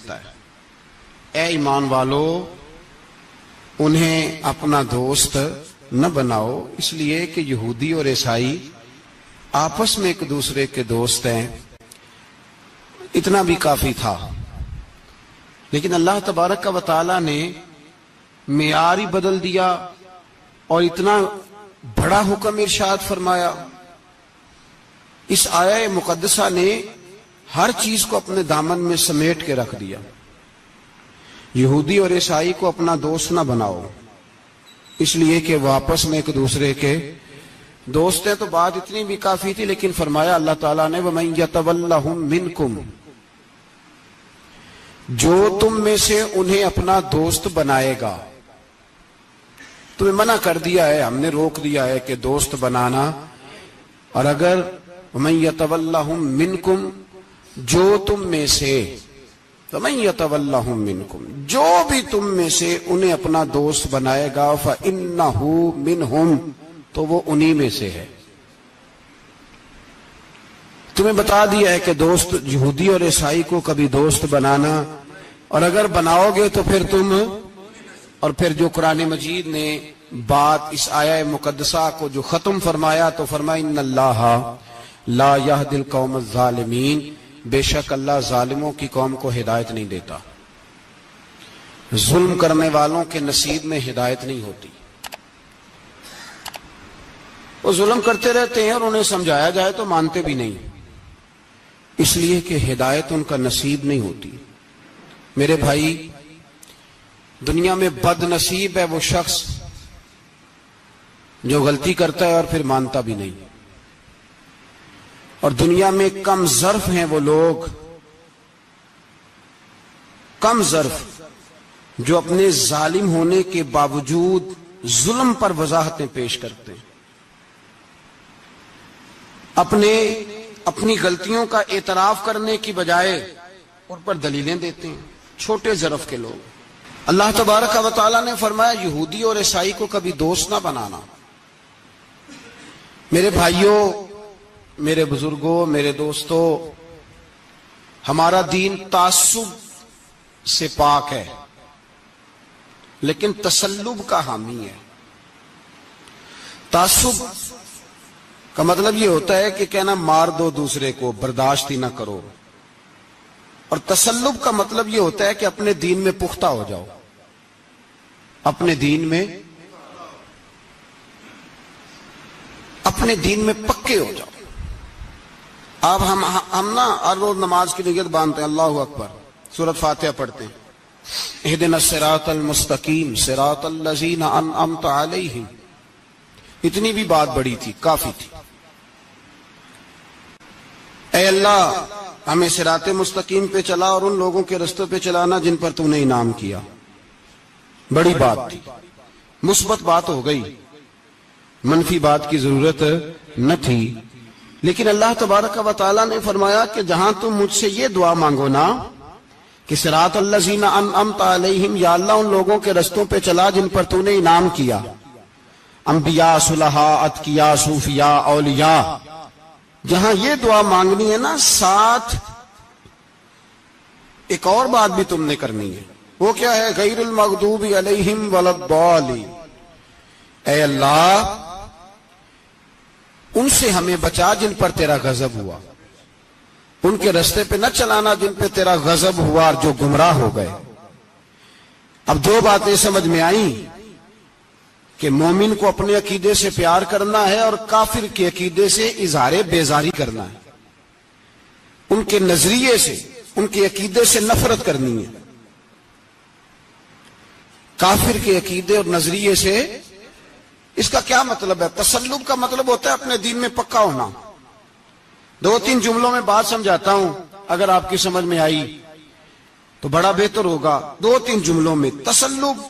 دیتا ہے، اے ایمان والو انہیں اپنا دوست نہ بناؤ، اس لیے کہ یہودی اور عیسائی آپس میں ایک دوسرے کے دوست ہیں، اتنا بھی کافی تھا۔ لیکن اللہ تبارک و تعالی نے معیار ہی بدل دیا اور اتنا بڑا حکم ارشاد فرمایا۔ اس آیہ مقدسہ نے ہر چیز کو اپنے دامن میں سمیٹ کے رکھ دیا۔ یہودی اور عیسائی کو اپنا دوست نہ بناؤ، اس لیے کہ وہ آپس میں ایک دوسرے کے دوست ہیں، تو بات اتنی بھی کافی تھی۔ لیکن فرمایا اللہ تعالیٰ نے وَمَن يَتَوَلَّهُم مِّنكُمْ، جو تم میں سے انہیں اپنا دوست بنائے گا۔ تمہیں منع کر دیا ہے، ہم نے روک دیا ہے کہ دوست بنانا، اور اگر وَمَن يَتَوَلَّهُم مِّنكُمْ، جو تم میں سے، وَمَن يَتَوَلَّهُم مِّنكُمْ، جو بھی تم میں سے انہیں اپنا دوست بنائے گا فَإِنَّهُ مِنْهُمْ، تو وہ انہی میں سے ہے۔ تمہیں بتا دیا ہے کہ دوست یہودی اور عیسائی کو کبھی دوست بنانا، اور اگر بناؤ گے تو پھر تم، اور پھر جو قرآن مجید نے بات اس آیہ مقدسہ کو جو ختم فرمایا تو فرمایا ان اللہ لا یہدی القوم الظالمین، بے شک اللہ ظالموں کی قوم کو ہدایت نہیں دیتا۔ ظلم کرنے والوں کے نصیب میں ہدایت نہیں ہوتی، وہ ظلم کرتے رہتے ہیں اور انہیں سمجھایا جائے تو مانتے بھی نہیں، اس لیے کہ ہدایت ان کا نصیب نہیں ہوتی۔ میرے بھائی، دنیا میں بد نصیب ہے وہ شخص جو غلطی کرتا ہے اور پھر مانتا بھی نہیں، اور دنیا میں کم ظرف ہیں وہ لوگ، کم ظرف جو اپنے ظالم ہونے کے باوجود ظلم پر وضاحتیں پیش کرتے ہیں، اپنی غلطیوں کا اعتراف کرنے کی بجائے ان پر دلیلیں دیتے ہیں، چھوٹے ظرف کے لوگ۔ اللہ تبارک و تعالیٰ نے فرمایا یہودی اور عیسائی کو کبھی دوست نہ بنانا۔ میرے بھائیوں، میرے بزرگوں، میرے دوستوں، ہمارا دین تعصب سے پاک ہے لیکن تسلب کا حامی ہے۔ تعصب کا مطلب یہ ہوتا ہے کہ کہنا مار دو دوسرے کو، برداشت ہی نہ کرو، اور تسلب کا مطلب یہ ہوتا ہے کہ اپنے دین میں پختہ ہو جاؤ، اپنے دین میں پکے ہو جاؤ۔ اب ہم نا ہر روز نماز کی نیت باندھتے ہیں، اللہ اکبر، سورۃ فاتحہ پڑھتے ہیں، اہدنا الصراط المستقیم صراط الذین انعمت علیہم، اتنی بھی بات بڑی تھی، کافی تھی۔ اے اللہ ہمیں صراط مستقیم پہ چلا اور ان لوگوں کے رستوں پہ چلانا جن پر تو نے انعام کیا، بڑی بات تھی، مثبت بات ہو گئی، منفی بات کی ضرورت نہ تھی۔ لیکن اللہ تبارک و تعالیٰ نے فرمایا کہ جہاں تم مجھ سے یہ دعا مانگو نا کہ صراط الذین انعمت علیہم، یا اللہ ان لوگوں کے رستوں پہ چلا جن پر تو نے انعام کیا، انبیاء، صلحاء، اتقیاء، صوفیاء، اولیاء، جہاں یہ دعا مانگنی ہے نا، ساتھ ایک اور بات بھی تم نے کرنی ہے، وہ کیا ہے؟ غیر المغضوب علیہم ولا الضالین، اے اللہ ان سے ہمیں بچا جن پر تیرا غضب ہوا، ان کے رستے پہ نہ چلانا جن پہ تیرا غضب ہوا اور جو گمراہ ہو گئے۔ اب دو باتیں سمجھ میں آئیں کہ مومن کو اپنے عقیدے سے پیار کرنا ہے اور کافر کے عقیدے سے اظہار بیزاری کرنا ہے، ان کے نظریے سے، ان کے عقیدے سے نفرت کرنی ہے۔ کافر کے عقیدے اور نظریے سے، اس کا کیا مطلب ہے؟ تسلب کا مطلب ہوتا ہے اپنے دین میں پکا ہونا۔ دو تین جملوں میں بات سمجھاتا ہوں، اگر آپ کی سمجھ میں آئی تو بڑا بہتر ہوگا۔ دو تین جملوں میں، تسلب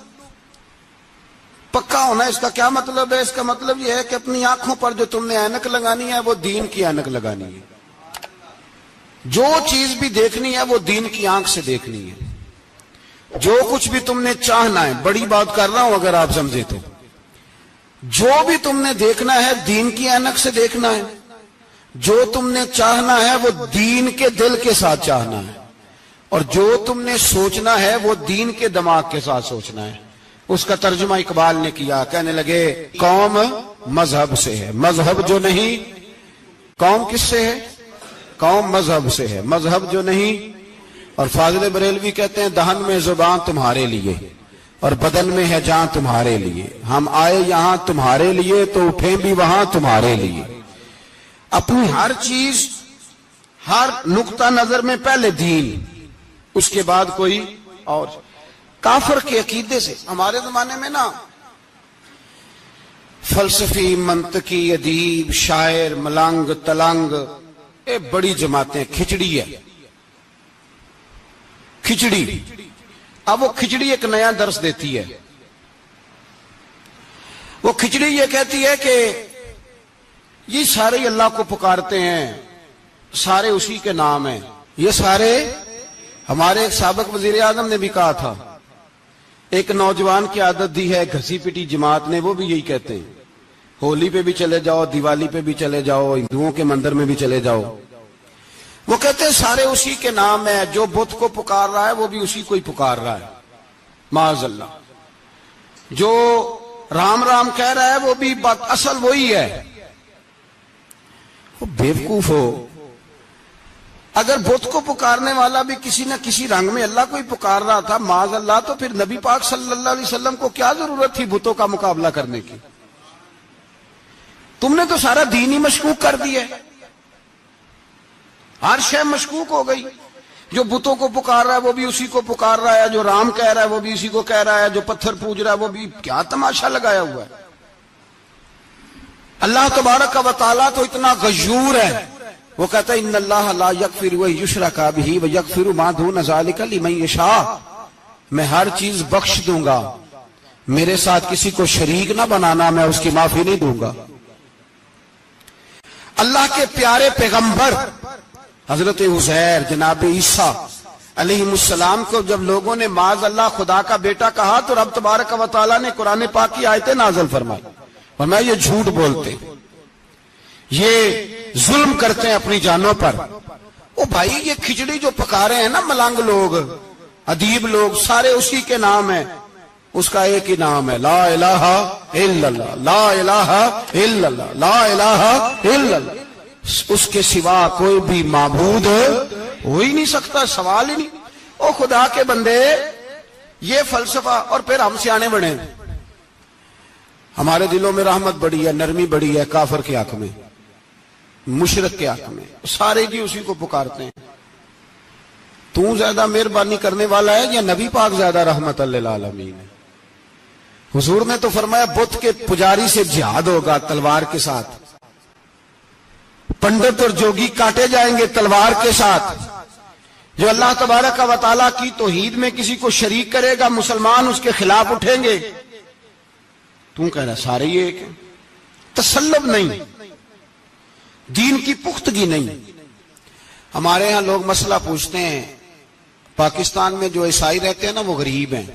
پکا ہونا، اس کا کیا مطلب ہے؟ اس کا مطلب یہ ہے کہ اپنی آنکھوں پر جو تم نے اینک لگانی ہے وہ دین کی اینک لگانی ہے، جو چیز بھی دیکھنی ہے وہ دین کی آنکھ سے دیکھنی ہے، جو کچھ بھی تم نے چاہنا ہے، بڑی بات کر رہا ہوں اگر آپ سمجھے تو، جو بھی تم نے دیکھنا ہے دین کی اینک سے دیکھنا ہے، جو تم نے چاہنا ہے وہ دین کے دل کے ساتھ چاہنا ہے، اور جو تم نے سوچنا ہے وہ دین کے دماغ کے ساتھ سوچنا ہے. اس کا ترجمہ اقبال نے کیا، کہنے لگے قوم مذہب سے ہے، مذہب جو نہیں. قوم کس سے ہے؟ قوم مذہب سے ہے، مذہب جو نہیں. اور فاضل بریلوی کہتے ہیں دہن میں زبان تمہارے لیے اور بدن میں ہے جان تمہارے لیے. ہم آئے یہاں تمہارے لیے تو اٹھیں بھی وہاں تمہارے لیے. اپنی ہر چیز، ہر نقطہ نظر میں پہلے دین، اس کے بعد کوئی اور. کافر کے عقیدے سے ہمارے زمانے میں نا فلسفی، منطقی، ادیب، شاعر، ملنگ، تلنگ، یہ بڑی جماعتیں. کھچڑی ہے، کھچڑی. اب وہ کھچڑی ایک نیا درس دیتی ہے. وہ کھچڑی یہ کہتی ہے کہ یہ سارے اللہ کو پکارتے ہیں، سارے اسی کے نام ہیں. یہ سارے، ہمارے ایک سابق وزیر اعظم نے بھی کہا تھا، ایک نوجوان کی عادت دی ہے گھسی پٹی جماعت نے، وہ بھی یہی کہتے ہیں. ہولی پہ بھی چلے جاؤ، دیوالی پہ بھی چلے جاؤ، ہندوؤں کے مندر میں بھی چلے جاؤ. وہ کہتے ہیں سارے اسی کے نام ہے، جو بت کو پکار رہا ہے وہ بھی اسی کو ہی پکار رہا ہے معاذ اللہ. جو رام رام کہہ رہا ہے وہ بھی اصل وہی ہے. وہ بیوقوف ہو. اگر بت کو پکارنے والا بھی کسی نہ کسی رنگ میں اللہ کو ہی پکار رہا تھا معاذ اللہ، تو پھر نبی پاک صلی اللہ علیہ وسلم کو کیا ضرورت تھی بتوں کا مقابلہ کرنے کی؟ تم نے تو سارا دین ہی مشکوک کر دیا. ہر شے مشکوک ہو گئی. جو بتوں کو پکار رہا ہے وہ بھی اسی کو پکار رہا ہے، جو رام کہہ رہا ہے وہ بھی اسی کو کہہ رہا ہے، جو پتھر پوج رہا ہے وہ بھی. کیا تماشا لگایا ہوا ہے. اللہ تبارک و تعالیٰ تو اتنا غیور ہے، وہ کہتا ہے ان اللہ لا یغفر ان یشرک بہ ویغفر ما دون ذلک لمن یشاء. میں ہر چیز بخش دوں گا، میرے ساتھ کسی کو شریک نہ بنانا، میں اس کی معافی نہیں دوں گا. اللہ کے پیارے پیغمبر حضرت عزیر، جناب عیسیٰ علیہ السلام کو جب لوگوں نے معاذ اللہ خدا کا بیٹا کہا تو رب تبارک و تعالیٰ نے قرآن پاک کی آیتیں نازل فرمائی. اور میں یہ جھوٹ بولتے، یہ ظلم کرتے ہیں اپنی جانوں پر. او بھائی یہ کھچڑی جو پکا رہے ہیں نا ملنگ لوگ، ادیب لوگ، سارے اسی کے نام ہیں. اس کا ایک ہی نام ہے لا الہ الا اللہ، لا الہ الا اللہ، لا الہ الا اللہ. اس کے سوا کوئی بھی معبود ہو ہی نہیں سکتا، سوال ہی نہیں. او خدا کے بندے، یہ فلسفہ. اور پھر ہم سیانے بڑے، ہمارے دلوں میں رحمت بڑی ہے، نرمی بڑی ہے. کافر کے حق میں، مشرک کے حق میں سارے جی اسی کو پکارتے ہیں. تو زیادہ مہربانی کرنے والا ہے یا نبی پاک زیادہ رحمت للعالمین ہے؟ حضور نے تو فرمایا بت کے پجاری سے جہاد ہوگا تلوار کے ساتھ، پنڈت اور جوگی کاٹے جائیں گے تلوار کے ساتھ. جو اللہ تبارک و تعالیٰ کی توحید میں کسی کو شریک کرے گا مسلمان اس کے خلاف اٹھیں گے. تو کہہ رہا سارے یہ ایک ہیں. تسلب نہیں، دین کی پختگی نہیں. ہمارے ہاں لوگ مسئلہ پوچھتے ہیں پاکستان میں جو عیسائی رہتے ہیں نا وہ غریب ہیں،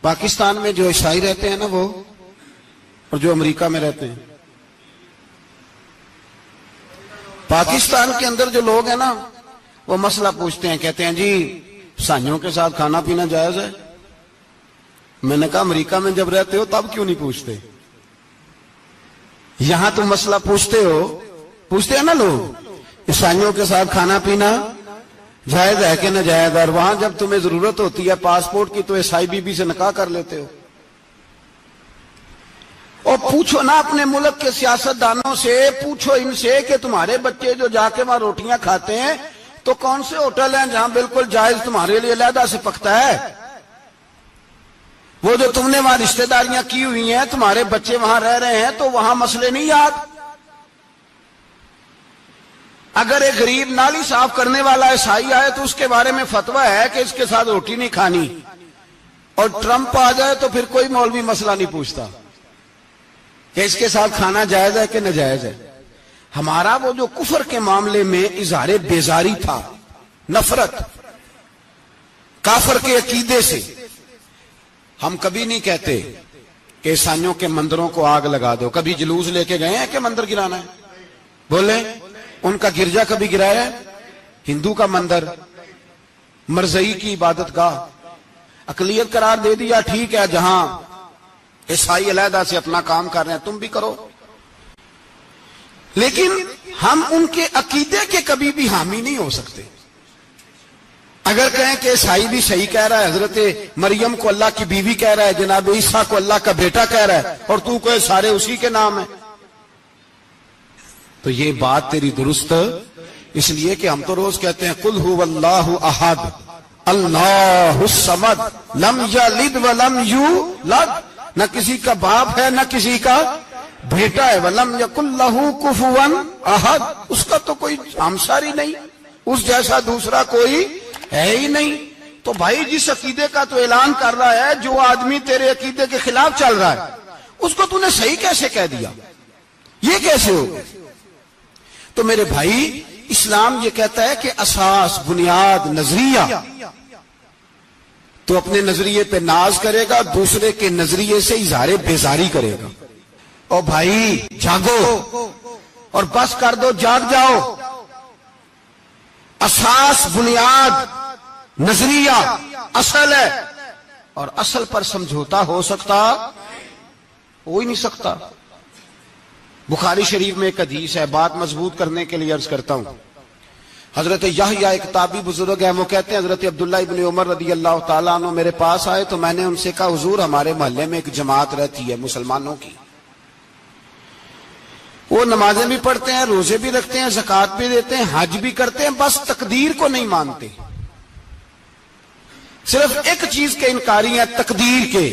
پاکستان میں جو عیسائی رہتے ہیں نا وہ، اور جو امریکہ میں رہتے ہیں. پاکستان کے اندر جو لوگ ہیں نا وہ مسئلہ پوچھتے ہیں، کہتے ہیں جی عیسائیوں کے ساتھ کھانا پینا جائز ہے. میں نے کہا امریکہ میں جب رہتے ہو تب کیوں نہیں پوچھتے؟ یہاں تم مسئلہ پوچھتے ہو، پوچھتے ہیں نا لوگ عیسائیوں کے ساتھ کھانا پینا جائز ہے کہ ناجائز، اور وہاں جب تمہیں ضرورت ہوتی ہے پاسپورٹ کی تو عیسائی بی بی سے نکاح کر لیتے ہو. اور پوچھو نا اپنے ملک کے سیاستدانوں سے، پوچھو ان سے کہ تمہارے بچے جو جا کے وہاں روٹیاں کھاتے ہیں تو کون سے ہوٹل ہیں جہاں بالکل جائز تمہارے لیے علیحدہ سے پکتا ہے؟ وہ جو تم نے وہاں رشتہ داریاں کی ہوئی ہیں، تمہارے بچے وہاں رہ رہے ہیں تو وہاں مسئلے نہیں یاد. اگر ایک غریب نالی صاف کرنے والا عیسائی آئے تو اس کے بارے میں فتویٰ ہے کہ اس کے ساتھ روٹی نہیں کھانی، اور ٹرمپ آ جائے تو پھر کوئی مولوی مسئلہ نہیں پوچھتا کہ اس کے ساتھ کھانا جائز ہے کہ ناجائز ہے. ہمارا وہ جو کفر کے معاملے میں اظہار بیزاری تھا، نفرت کافر کے عقیدے سے، ہم کبھی نہیں کہتے کہ عیسائیوں کے مندروں کو آگ لگا دو. کبھی جلوس لے کے گئے ہیں کہ مندر گرانا ہے؟ بولے ان کا گرجا کبھی گرایا ہے؟ ہندو کا مندر مرزئی کی عبادت گاہ اقلیت قرار دے دیا، ٹھیک ہے، جہاں عیسائی علیحدہ سے اپنا کام کر رہے ہیں تم بھی کرو، لیکن ہم ان کے عقیدے کے کبھی بھی حامی نہیں ہو سکتے۔ اگر کہیں کہ عیسائی بھی صحیح کہہ رہا ہے، حضرت مریم کو اللہ کی بیوی کہہ رہا ہے، جناب عیسیٰ کو اللہ کا بیٹا کہہ رہا ہے، اور تو کوئی سارے اسی کے نام ہیں، تو یہ بات تیری درست، اس لیے کہ ہم تو روز کہتے ہیں قل هو اللہ احد اللہ الصمد لم یلد ولم یولد، نہ کسی کا باپ ہے نہ کسی کا بیٹا ہے، ولم یکن لہ کفوا احد، اس کا تو کوئی ہمسر ہی نہیں، اس جیسا دوسرا کوئی ہے ہی نہیں۔ تو بھائی جس عقیدے کا تو اعلان کر رہا ہے، جو آدمی تیرے عقیدے کے خلاف چل رہا ہے، اس کو تو نے صحیح کیسے کہہ دیا؟ یہ کیسے ہو؟ تو میرے بھائی اسلام یہ کہتا ہے کہ اساس، بنیاد، نظریہ، تو اپنے نظریے پہ ناز کرے گا، دوسرے کے نظریے سے اظہار بیزاری کرے گا۔ اور بھائی جاگو اور بس کر دو، جاگ جاؤ۔ اساس، بنیاد، نظریہ اصل ہے، اور اصل پر سمجھوتا ہو سکتا ہو ہی نہیں سکتا۔ بخاری شریف میں ایک حدیث ہے، بات مضبوط کرنے کے لیے عرض کرتا ہوں۔ حضرت یحییٰ ایک تابعی بزرگ ہیں، وہ کہتے ہیں حضرت عبداللہ ابن عمر رضی اللہ تعالیٰ عنہ میرے پاس آئے تو میں نے ان سے کہا حضور ہمارے محلے میں ایک جماعت رہتی ہے مسلمانوں کی، وہ نمازیں بھی پڑھتے ہیں، روزے بھی رکھتے ہیں، زکوٰۃ بھی دیتے ہیں، حج بھی کرتے ہیں، بس تقدیر کو نہیں مانتے، صرف ایک چیز کے انکاری ہیں، تقدیر کے۔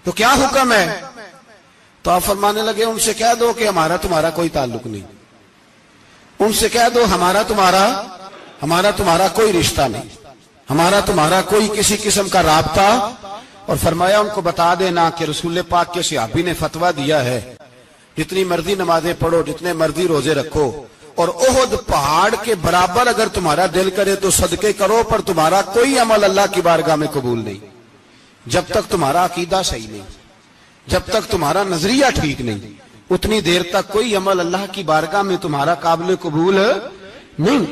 تو کیا حکم ہے؟ تو آپ فرمانے لگے ان سے کہہ دو کہ ہمارا تمہارا کوئی تعلق نہیں، ان سے کہہ دو ہمارا تمہارا کوئی رشتہ نہیں، ہمارا تمہارا کوئی کسی قسم کا رابطہ۔ اور فرمایا ان کو بتا دینا کہ رسول پاک کے صحابی نے فتویٰ دیا ہے جتنی مرضی نمازیں پڑھو، جتنے مرضی روزے رکھو، اور احد پہاڑ کے برابر اگر تمہارا دل کرے تو صدقے کرو، پر تمہارا کوئی عمل اللہ کی بارگاہ میں قبول نہیں جب تک تمہارا عقیدہ صحیح نہیں، جب تک تمہارا نظریہ ٹھیک نہیں، اتنی دیر تک کوئی عمل اللہ کی بارگاہ میں تمہارا قابل قبول نہیں۔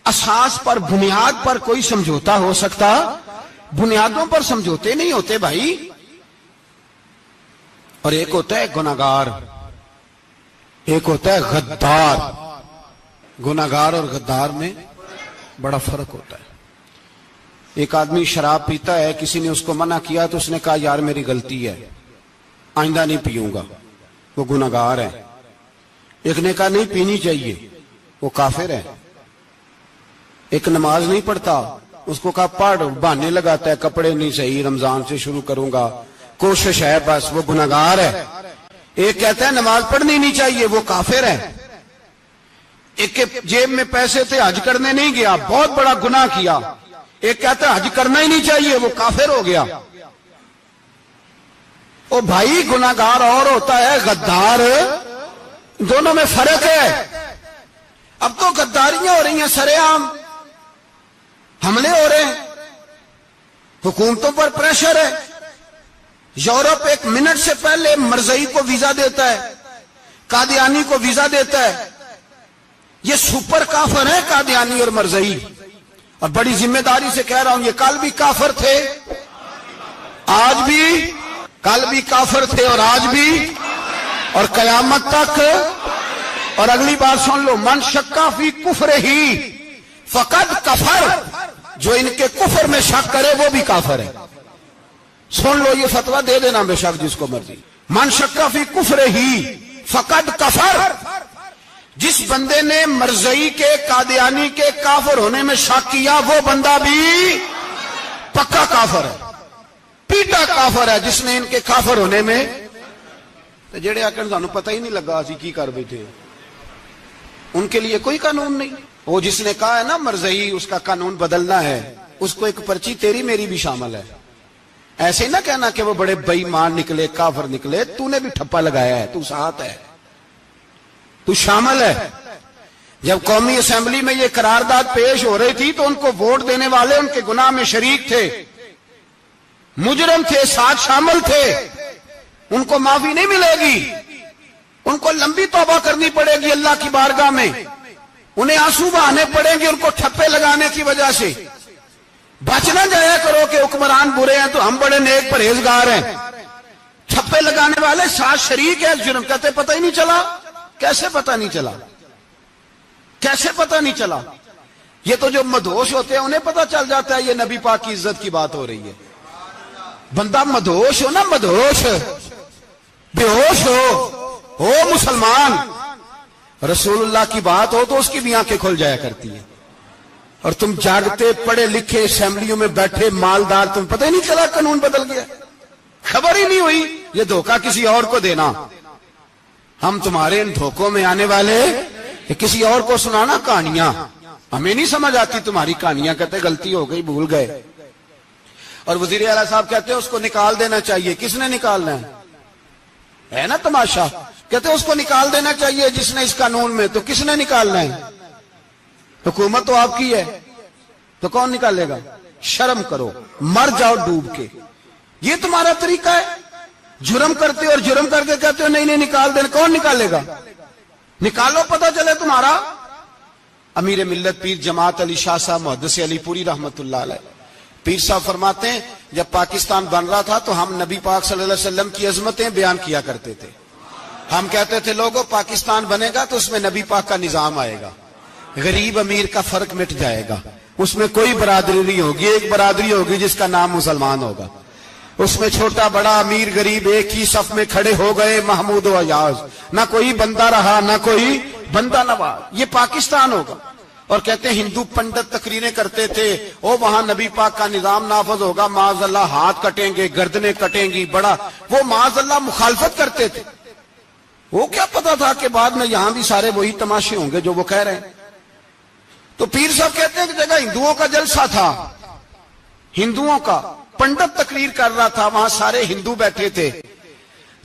اساس پر، بنیاد پر کوئی سمجھوتا ہو سکتا، بنیادوں پر سمجھوتے نہیں ہوتے بھائی۔ اور ایک ہوتا ہے گناہگار، ایک ہوتا ہے غدار۔ گناہگار اور غدار میں بڑا فرق ہوتا ہے۔ ایک آدمی شراب پیتا ہے، کسی نے اس کو منع کیا تو اس نے کہا یار میری غلطی ہے، آئندہ نہیں پیوں گا، وہ گناہگار ہے۔ ایک نے کہا نہیں پینی چاہیے، وہ کافر ہے۔ ایک نماز نہیں پڑھتا، اس کو کہا پڑھ، بہانے لگاتا ہے، کپڑے نہیں صحیح، رمضان سے شروع کروں گا، کوشش ہے بس، وہ گناہگار ہے۔ ایک کہتا ہے نماز پڑھنی نہیں چاہیے، وہ کافر ہے۔ ایک کے جیب میں پیسے تھے، حج کرنے نہیں گیا، بہت بڑا گناہ کیا۔ ایک کہتا ہے حج کرنا ہی نہیں چاہیے، وہ کافر ہو گیا۔ او بھائی گناہگار اور ہوتا ہے، غدار، دونوں میں فرق ہے۔ اب تو غداریاں ہو رہی ہیں، سر عام حملے ہو رہے ہیں، حکومتوں پر پریشر ہے۔ یورپ ایک منٹ سے پہلے مرزئی کو ویزا دیتا ہے، قادیانی کو ویزا دیتا ہے۔ یہ سپر کافر ہیں قادیانی اور مرزئی، اور بڑی ذمہ داری سے کہہ رہا ہوں، یہ کل بھی کافر تھے، آج بھی، کل بھی کافر تھے اور آج بھی، اور قیامت تک۔ اور اگلی بات سن لو، من شکا فی کفر ہی فقد کفر، جو ان کے کفر میں شک کرے وہ بھی کافر ہے۔ سن لو یہ فتویٰ دے دینا بے شک جس کو مرضی۔ من شکا فی کفر ہی فقد کفر، جس بندے نے مرزئی کے، قادیانی کے کافر ہونے میں شک کیا، وہ بندہ بھی پکا کافر ہے، پیٹا کافر ہے، جس نے ان کے کافر ہونے میں۔ تو جڑے آکر سانو پتہ ہی نہیں لگا اسی کی کر بیٹھے، ان کے لیے کوئی قانون نہیں۔ وہ جس نے کہا ہے نا مرزئی اس کا قانون بدلنا ہے، اس کو ایک پرچی تیری میری بھی شامل ہے۔ ایسے ہی نہ کہنا کہ وہ بڑے بے ایمان نکلے، کافر نکلے، تو نے بھی ٹھپا لگایا ہے، تو ساتھ ہے، تو شامل ہے۔ جب قومی اسمبلی میں یہ قرارداد پیش ہو رہی تھی تو ان کو ووٹ دینے والے ان کے گناہ میں شریک تھے، مجرم تھے، ساتھ شامل تھے، ان کو معافی نہیں ملے گی، ان کو لمبی توبہ کرنی پڑے گی اللہ کی بارگاہ میں، انہیں آنسو بہانے پڑیں گے ان کو ٹھپے لگانے کی وجہ سے۔ بچ نہ جایا کرو کہ حکمران برے ہیں تو ہم بڑے نیک پرہیزگار ہیں. چھپے لگانے والے ساتھ شریک ہے جرم. کہتے پتہ ہی نہیں چلا. کیسے پتہ نہیں چلا؟ کیسے پتہ نہیں چلا؟ یہ تو جو مدہوش ہوتے ہیں انہیں پتہ چل جاتا ہے یہ نبی پاک کی عزت کی بات ہو رہی ہے. بندہ مدہوش ہو نا، مدہوش بے ہوش ہو مسلمان، رسول اللہ کی بات ہو تو اس کی بھی آنکھیں کھل جایا کرتی ہیں. اور تم جاگتے پڑھے لکھے اسمبلیوں میں بیٹھے مالدار، تم پتہ ہی نہیں چلا قانون بدل گیا، خبر ہی نہیں ہوئی. یہ دھوکہ کسی اور کو دینا. ہم تمہارے ان دھوکوں میں آنے والے کہ کسی اور کو سنانا کہانیاں. ہمیں نہیں سمجھ آتی تمہاری کہانیاں. کہتے غلطی ہو گئی، بھول گئے. اور وزیر اعلیٰ صاحب کہتے ہیں اس کو نکال دینا چاہیے. کس نے نکالنا ہے نا تماشا. کہتے اس کو نکال دینا چاہیے جس نے اس قانون میں. تو کس نے نکالنا ہے؟ حکومت تو آپ کی ہے، تو کون نکالے گا؟ شرم کرو، مر جاؤ ڈوب کے. یہ تمہارا طریقہ ہے؟ جرم کرتے اور جرم کر کے کہتے ہو نہیں نہیں نکال دینا. کون نکالے گا؟ نکالو پتہ چلے تمہارا. امیر ملت پیر جماعت علی شاہ صاحب محدث علی پوری رحمت اللہ علیہ، پیر صاحب فرماتے ہیں جب پاکستان بن رہا تھا تو ہم نبی پاک صلی اللہ علیہ وسلم کی عظمتیں بیان کیا کرتے تھے. ہم کہتے تھے لوگوں پاکستان بنے گا تو اس میں نبی پاک کا نظام آئے گا، غریب امیر کا فرق مٹ جائے گا، اس میں کوئی برادری نہیں ہوگی، ایک برادری ہوگی جس کا نام مسلمان ہوگا. اس میں چھوٹا بڑا امیر غریب ایک ہی صف میں کھڑے ہو گئے، محمود و ایاز، نہ کوئی بندہ رہا نہ کوئی بندہ نواز. یہ پاکستان ہوگا. اور کہتے ہیں ہندو پنڈت تقریریں کرتے تھے او وہاں نبی پاک کا نظام نافذ ہوگا، معاذ اللہ ہاتھ کٹیں گے، گردنیں کٹیں گی. بڑا وہ معاذ اللہ مخالفت کرتے تھے. وہ کیا پتا تھا کہ بعد میں یہاں بھی سارے وہی تماشے ہوں گے جو وہ کہہ رہے ہیں. تو پیر صاحب کہتے ہیں کہ جگہ ہندوؤں کا جلسہ تھا، ہندوؤں کا پنڈت تقریر کر رہا تھا، وہاں سارے ہندو بیٹھے تھے.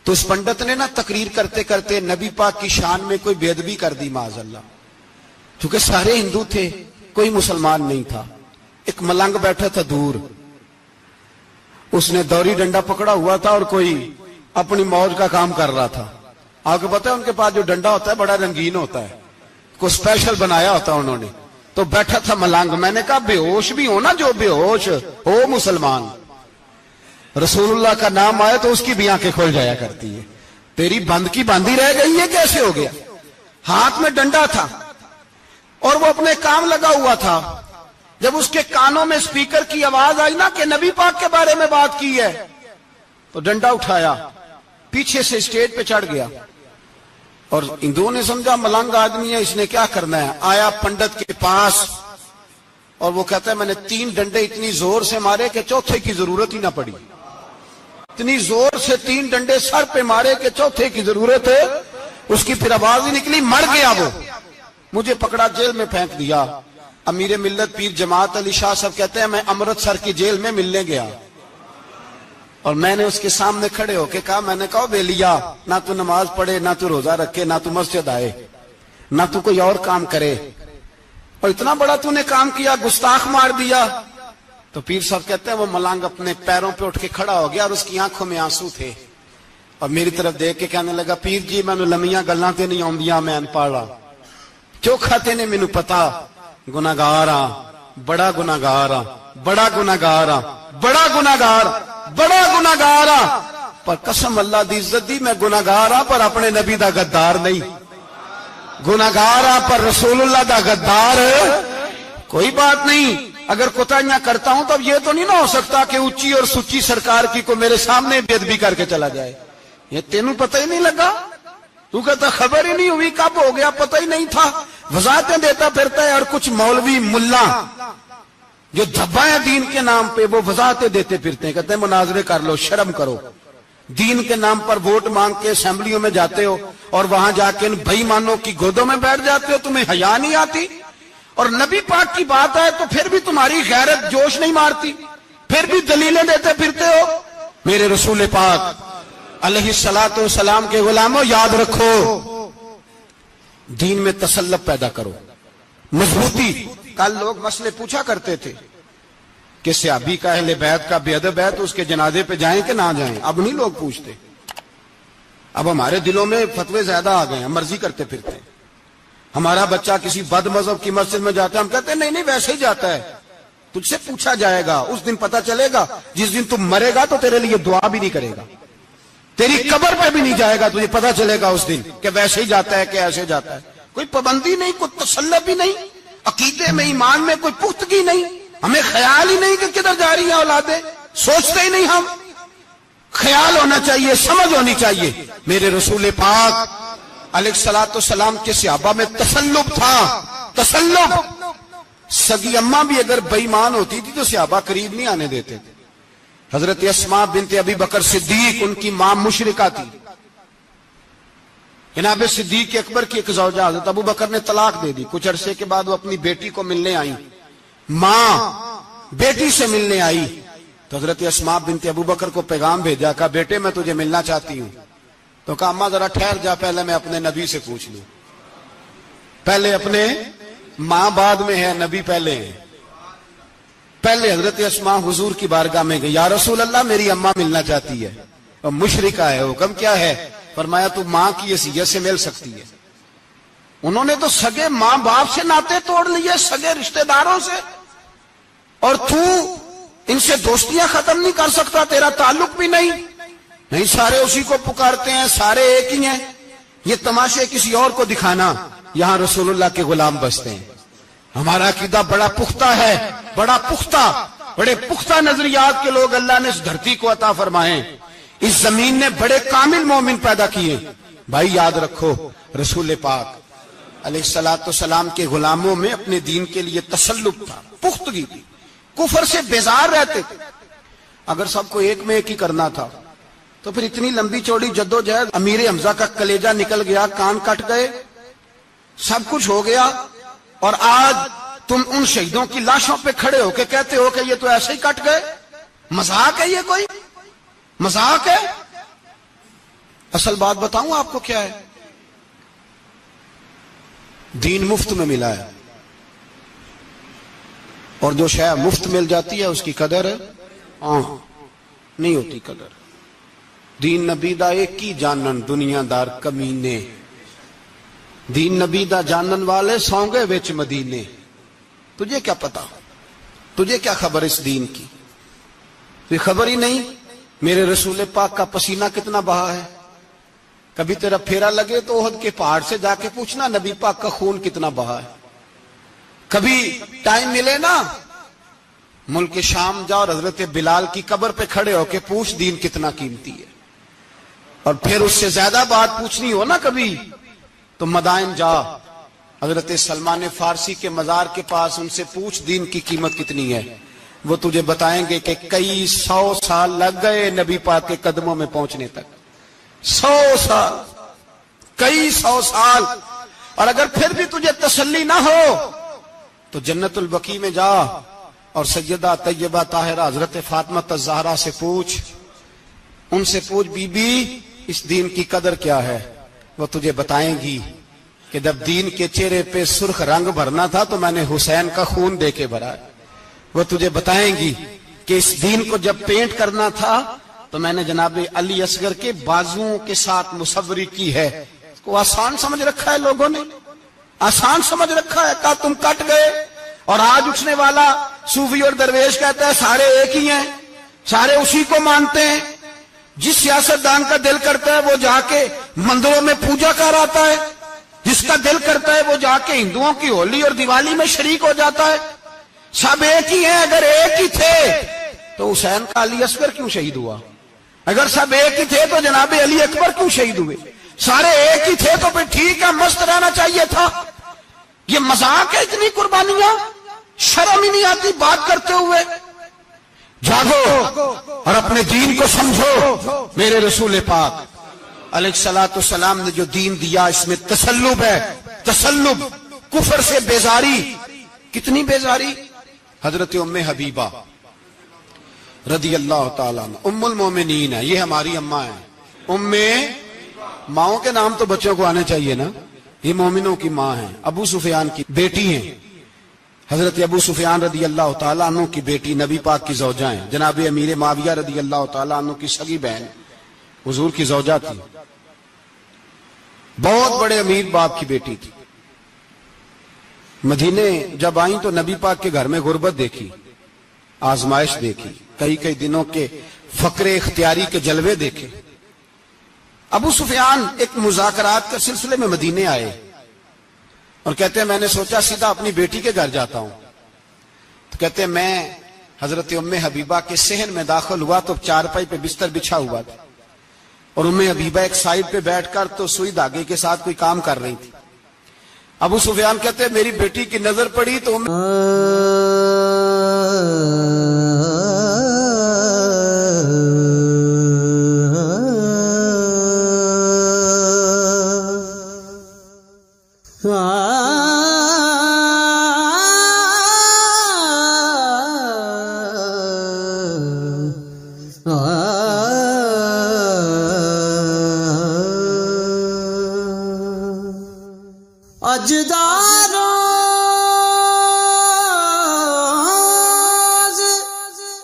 تو اس پنڈت نے نا تقریر کرتے کرتے نبی پاک کی شان میں کوئی بے ادبی کر دی معاذ اللہ. چونکہ سارے ہندو تھے، کوئی مسلمان نہیں تھا. ایک ملنگ بیٹھا تھا دور، اس نے دوری ڈنڈا پکڑا ہوا تھا اور کوئی اپنی موج کا کام کر رہا تھا. آپ کو پتا ہے ان کے پاس جو ڈنڈا ہوتا ہے بڑا رنگین ہوتا ہے، کوئی اسپیشل بنایا ہوتا انہوں نے. تو بیٹھا تھا ملنگ. میں نے کہا بے ہوش بھی ہو نا، جو بے ہوش ہو مسلمان، رسول اللہ کا نام آئے تو اس کی بھی آنکھیں کھول جایا کرتی ہے. تیری بند کی باندھی رہ گئی ہے، کیسے ہو گیا؟ ہاتھ میں ڈنڈا تھا اور وہ اپنے کام لگا ہوا تھا. جب اس کے کانوں میں سپیکر کی آواز آئی نا کہ نبی پاک کے بارے میں بات کی ہے تو ڈنڈا اٹھایا، پیچھے سے اسٹیج پہ چڑھ گیا. اور ہندوؤں نے سمجھا ملنگ آدمی ہے، اس نے کیا کرنا ہے. آیا پنڈت کے پاس اور وہ کہتا ہے میں نے 3 ڈنڈے اتنی زور سے مارے کہ چوتھے کی ضرورت ہی نہ پڑی. اتنی زور سے 3 ڈنڈے سر پہ مارے کہ چوتھے کی ضرورت ہے اس کی پھر آواز ہی نکلی. مر گیا وہ. مجھے پکڑا جیل میں پھینک دیا. امیر ملت پیر جماعت علی شاہ صاحب کہتے ہیں میں امرتسر کی جیل میں ملنے گیا اور میں نے اس کے سامنے کھڑے ہو کے کہا، میں نے کہا بے لیا، نہ تو نماز پڑھے، نہ تو روزہ رکھے، نہ تو مسجد آئے، نہ تو کوئی اور کام کرے، اور اتنا بڑا تو نے کام کیا، گستاخ مار دیا. تو پیر صاحب کہتے ہیں وہ ملنگ اپنے پیروں پہ اٹھ کے کھڑا ہو گیا اور اس کی آنکھوں میں آنسو تھے اور میری طرف دیکھ کے کہنے لگا پیر جی میں نے لمیاں گلاں تے نہیں آندیاں، میں انپڑھا چوکھا تے نے مینوں پتا گناہگار ہاں، بڑا گناہگار ہاں، بڑا گناہگار ہاں، بڑا گناہگار، بڑا گناہگار ہاں، پر قسم اللہ دی عزت دی میں گناہگار ہاں پر اپنے نبی دا غدار نہیں، گناہگار ہاں پر رسول اللہ دا غدار. کوئی بات نہیں، اگر کوتاہیاں کرتا ہوں تو اب یہ تو نہیں نہ ہو سکتا کہ اونچی اور سچی سرکار کی کو میرے سامنے بے ادبی کر کے چلا جائے. یہ تینوں پتہ ہی نہیں لگا، تو کہتا خبر ہی نہیں ہوئی، کب ہو گیا پتہ ہی نہیں تھا. وضاحتیں دیتا پھرتا ہے. اور کچھ مولوی ملا جو دھبا ہے دین کے نام پہ وہ وضاحتیں دیتے پھرتے ہیں، کہتے ہیں مناظرے کر لو، شرم کرو. دین کے نام پر ووٹ مانگ کے اسمبلیوں میں جاتے ہو اور وہاں جا کے ان بے ایمانوں کی گودوں میں بیٹھ جاتے ہو، تمہیں حیا نہیں آتی. اور نبی پاک کی بات آئے تو پھر بھی تمہاری غیرت جوش نہیں مارتی، پھر بھی دلیلیں دیتے پھرتے ہو. میرے رسول پاک علیہ الصلوۃ والسلام کے غلاموں یاد رکھو، دین میں تسلط پیدا کرو، مضبوطی. کل لوگ مسئلے پوچھا کرتے تھے کہ صحابی کا اہل بیت کا بے ادب ہے تو اس کے جنازے پہ جائیں کہ نہ جائیں. اب نہیں لوگ پوچھتے، اب ہمارے دلوں میں فتوے زیادہ آ گئے ہیں، مرضی کرتے پھرتے ہیں. ہمارا بچہ کسی بد مذہب کی مسجد میں جاتا ہے ہم کہتے ہیں نہیں نہیں ویسے ہی جاتا ہے. تجھ سے پوچھا جائے گا، اس دن پتا چلے گا، جس دن تم مرے گا تو تیرے لیے دعا بھی نہیں کرے گا، تیری قبر پہ بھی نہیں جائے گا، تجھے پتا چلے گا اس دن کہ ویسے ہی جاتا ہے کہ ایسے جاتا ہے. کوئی پابندی نہیں، کوئی تسلط بھی نہیں، عقیدے میں ایمان میں کوئی پختگی نہیں، ہمیں خیال ہی نہیں کہ کدھر جا رہی ہیں اولادیں، سوچتے ہی نہیں ہم. خیال ہونا چاہیے، سمجھ ہونی چاہیے. میرے رسول پاک علیہ الصلوۃ والسلام کے صحابہ میں تسلط تھا، تسلط. سگی اماں بھی اگر بے ایمان ہوتی تھی تو صحابہ قریب نہیں آنے دیتے تھے. حضرت اسماء بنت ابی بکر صدیق ان کی ماں مشرکہ تھی. جناب صدیق اکبر کی ایک زوجہ حضرت ابو بکر نے طلاق دے دی. کچھ عرصے کے بعد وہ اپنی بیٹی کو ملنے آئی، ماں بیٹی سے ملنے آئی تو حضرت اسماء بنت ابو بکر کو پیغام بھیجا، کہا بیٹے میں تجھے ملنا چاہتی ہوں. تو کہا اماں ذرا ٹھہر جا، پہلے میں اپنے نبی سے پوچھ لوں. پہلے اپنے ماں بعد میں ہے، نبی پہلے ہے. پہلے حضرت اسماء حضور کی بارگاہ میں گئی، یا رسول اللہ میری اماں ملنا چاہتی ہے اور مشرکہ ہے، حکم کیا ہے؟ فرمایا تو ماں کی حیثیت سے مل سکتی ہے. انہوں نے تو سگے ماں باپ سے ناطے توڑ لیے، سگے رشتہ داروں سے، اور تو ان سے دوستیاں ختم نہیں کر سکتا، تیرا تعلق بھی نہیں، سارے اسی کو پکارتے ہیں، سارے ایک ہی ہیں. یہ تماشے کسی اور کو دکھانا، یہاں رسول اللہ کے غلام بستے ہیں. ہمارا عقیدہ بڑا پختہ ہے، بڑا پختہ، بڑے پختہ نظریات کے لوگ اللہ نے اس دھرتی کو عطا فرمائے. اس زمین نے بڑے کامل مومن پیدا کیے. بھائی یاد رکھو، رسول پاک علیہ الصلوۃ والسلام کے غلاموں میں اپنے دین کے لیے تسلط تھا، پختگی تھی، کفر سے بیزار رہتے تھے. اگر سب کو ایک میں ایک ہی کرنا تھا تو پھر اتنی لمبی چوڑی جدوجہد، امیر حمزہ کا کلیجہ نکل گیا، کان کٹ گئے، سب کچھ ہو گیا، اور آج تم ان شہیدوں کی لاشوں پہ کھڑے ہو کے کہتے ہو کہ یہ تو ایسے ہی کٹ گئے. مذاق ہے یہ؟ کوئی مذاق ہے؟ اصل بات بتاؤں آپ کو کیا ہے؟ دین مفت میں ملا ہے، اور جو شے مفت مل جاتی ہے اس کی قدر نہیں ہوتی. قدر دین نبی دا ایک ہی جانن دنیا دار کمینے، دین نبی دا جانن والے سونگے وچ مدینے. تجھے کیا پتا، تجھے کیا خبر اس دین کی؟ کوئی خبر ہی نہیں. میرے رسول پاک کا پسینہ کتنا بہا ہے. کبھی تیرا پھیرا لگے تو احد کے پہاڑ سے جا کے پوچھنا نبی پاک کا خون کتنا بہا ہے. کبھی ٹائم ملے نا، ملک شام جا اور حضرت بلال کی قبر پہ کھڑے ہو کے پوچھ دین کتنا قیمتی ہے. اور پھر اس سے زیادہ بات پوچھنی ہو نا کبھی تو مدائن جا، حضرت سلمان فارسی کے مزار کے پاس ان سے پوچھ دین کی قیمت کتنی ہے. وہ تجھے بتائیں گے کہ کئی 100 سال لگ گئے نبی پاک کے قدموں میں پہنچنے تک. 100 سال، کئی 100 سال. اور اگر پھر بھی تجھے تسلی نہ ہو تو جنت البقیع میں جا اور سیدہ طیبہ طاہرہ حضرت فاطمہ الزہرا سے پوچھ. ان سے پوچھ بی بی اس دین کی قدر کیا ہے. وہ تجھے بتائیں گی کہ جب دین کے چہرے پہ سرخ رنگ بھرنا تھا تو میں نے حسین کا خون دے کے بھرا. وہ تجھے بتائیں گی کہ اس دین کو جب پینٹ کرنا تھا تو میں نے جناب علی اصغر کے بازوؤں کے ساتھ مصوری کی ہے. اس کو آسان سمجھ رکھا ہے لوگوں نے، آسان سمجھ رکھا ہے. کہا تم کٹ گئے. اور آج اٹھنے والا صوفی اور درویش کہتا ہے سارے ایک ہی ہیں، سارے اسی کو مانتے ہیں. جس سیاستدان کا دل کرتا ہے وہ جا کے مندروں میں پوجا کر آتا ہے، جس کا دل کرتا ہے وہ جا کے ہندوؤں کی ہولی اور دیوالی میں شریک ہو جاتا ہے. سب ایک ہی ہیں. اگر ایک ہی تھے تو حسین کا علی اصغر کیوں شہید ہوا؟ اگر سب ایک ہی تھے تو جناب علی اکبر کیوں شہید ہوئے؟ سارے ایک ہی تھے تو پھر ٹھیک ہے، مست رہنا چاہیے تھا. یہ مذاق ہے اتنی قربانیاں؟ شرم ہی نہیں آتی بات کرتے ہوئے؟ جاگو اور اپنے دین کو سمجھو. میرے رسول پاک علیہ الصلوۃ والسلام نے جو دین دیا اس میں تسلب ہے، تسلب، کفر سے بیزاری. کتنی بیزاری؟ حضرت ام حبیبہ رضی اللہ تعالیٰ عنہ ام المومنین ہے، یہ ہماری اماں ہیں. ام، ماؤں کے نام تو بچوں کو آنے چاہیے نا. یہ مومنوں کی ماں ہیں، ابو سفیان کی بیٹی ہیں. حضرت ابو سفیان رضی اللہ تعالیٰ عنہ کی بیٹی نبی پاک کی زوجہ ہیں. جناب امیر معاویہ رضی اللہ تعالیٰ عنہ کی سگی بہن حضور کی زوجہ تھی. بہت بڑے امیر باپ کی بیٹی تھی. مدینے جب آئیں تو نبی پاک کے گھر میں غربت دیکھی. آزمائش دیکھی، کئی کئی دنوں کے فقر اختیاری کے جلوے دیکھے۔ ابو سفیان ایک مذاکرات کے سلسلے میں مدینے آئے اور کہتے ہیں میں نے سوچا سیدھا اپنی بیٹی کے گھر جاتا ہوں، تو کہتے ہیں میں حضرت ام حبیبہ کے صحن میں داخل ہوا تو چارپائی پہ بستر بچھا ہوا تھا، اور ام حبیبہ ایک سائیڈ پہ بیٹھ کر تو سوئی دھاگے کے ساتھ کوئی کام کر رہی تھی۔ ابو سفیان کہتے ہیں میری بیٹی کی نظر پڑی تو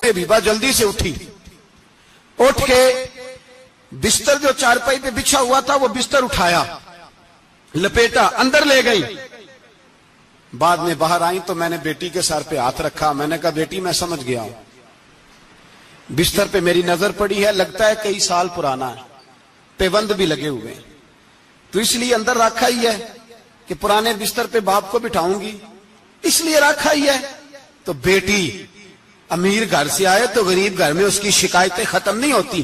حبیبہ جلدی سے اٹھی، اٹھ کے بستر جو چارپائی پہ بچھا ہوا تھا وہ بستر اٹھایا، لپیٹا، اندر لے گئی۔ بعد میں باہر آئی تو میں نے بیٹی کے سر پہ ہاتھ رکھا، میں نے کہا بیٹی میں سمجھ گیا ہوں، بستر پہ میری نظر پڑی ہے، لگتا ہے کئی سال پرانا ہے، پیوند بھی لگے ہوئے ہیں، تو اس لیے اندر رکھا ہی ہے کہ پرانے بستر پہ باپ کو بٹھاؤں گی، اس لیے رکھا ہی ہے۔ تو بیٹی امیر گھر سے آئے تو غریب گھر میں اس کی شکایتیں ختم نہیں ہوتی،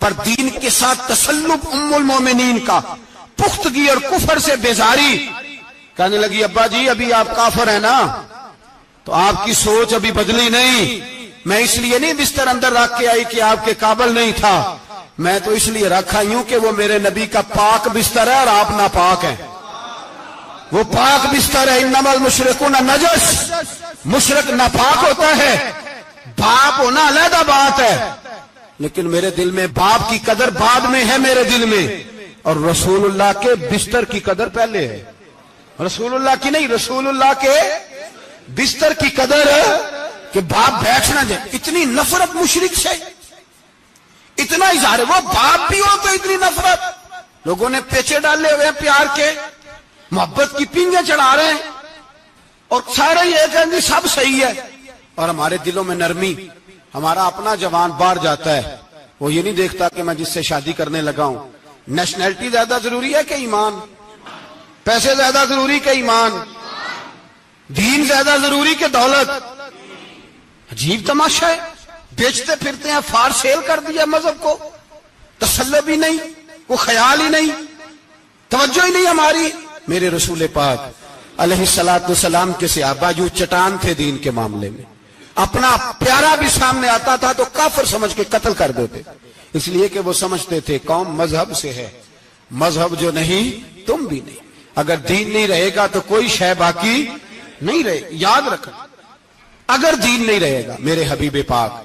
پر دین کے ساتھ تسلب ام المومنین کا، پختگی اور کفر سے بیزاری، کہنے لگی ابا جی ابھی آپ کافر ہیں نا، تو آپ کی سوچ ابھی بدلی نہیں، میں اس لیے نہیں بستر اندر رکھ کے آئی کہ آپ کے قابل نہیں تھا، میں تو اس لیے رکھا ہوں کہ وہ میرے نبی کا پاک بستر ہے اور آپ ناپاک ہیں، وہ پاک بستر ہے۔ انما المشرکون نجس، مشرک ناپاک ہوتا ہے، باپ ہونا علیحدہ بات ہے، لیکن میرے دل میں باپ کی قدر بعد میں ہے میرے دل میں، اور رسول اللہ کے بستر کی قدر پہلے ہے، رسول اللہ کی نہیں، رسول اللہ کے بستر کی قدر ہے کہ باپ بیٹھ نہ جائے۔ اتنی نفرت مشرک سے، اتنا اظہار، وہ باپ بھی ہو تو اتنی نفرت، لوگوں نے پیچے ڈالے ہوئے ہیں پیار کے، محبت کی پینگیں چڑھا رہے ہیں، اور سارے یہ کہیں گے سب صحیح ہے، اور ہمارے دلوں میں نرمی۔ ہمارا اپنا جوان باہر جاتا ہے، وہ یہ نہیں دیکھتا کہ میں جس سے شادی کرنے لگا ہوں نیشنلٹی زیادہ ضروری ہے کہ ایمان، پیسے زیادہ ضروری کہ ایمان، دین زیادہ ضروری کہ دولت۔ عجیب تماشا ہے، بیچتے پھرتے ہیں، فار سیل کر دیا مذہب کو، تسلب ہی نہیں، کوئی خیال ہی نہیں، توجہ ہی نہیں ہماری۔ میرے رسول پاک علیہ السلام کے صحابہ جو چٹان تھے دین کے معاملے میں، اپنا پیارا بھی سامنے آتا تھا تو کافر سمجھ کے قتل کر دیتے، اس لیے کہ وہ سمجھتے تھے قوم مذہب سے ہے، مذہب جو نہیں تم بھی نہیں، اگر دین نہیں رہے گا تو کوئی شے باقی نہیں رہے۔ یاد رکھنا، اگر دین نہیں رہے گا، میرے حبیب پاک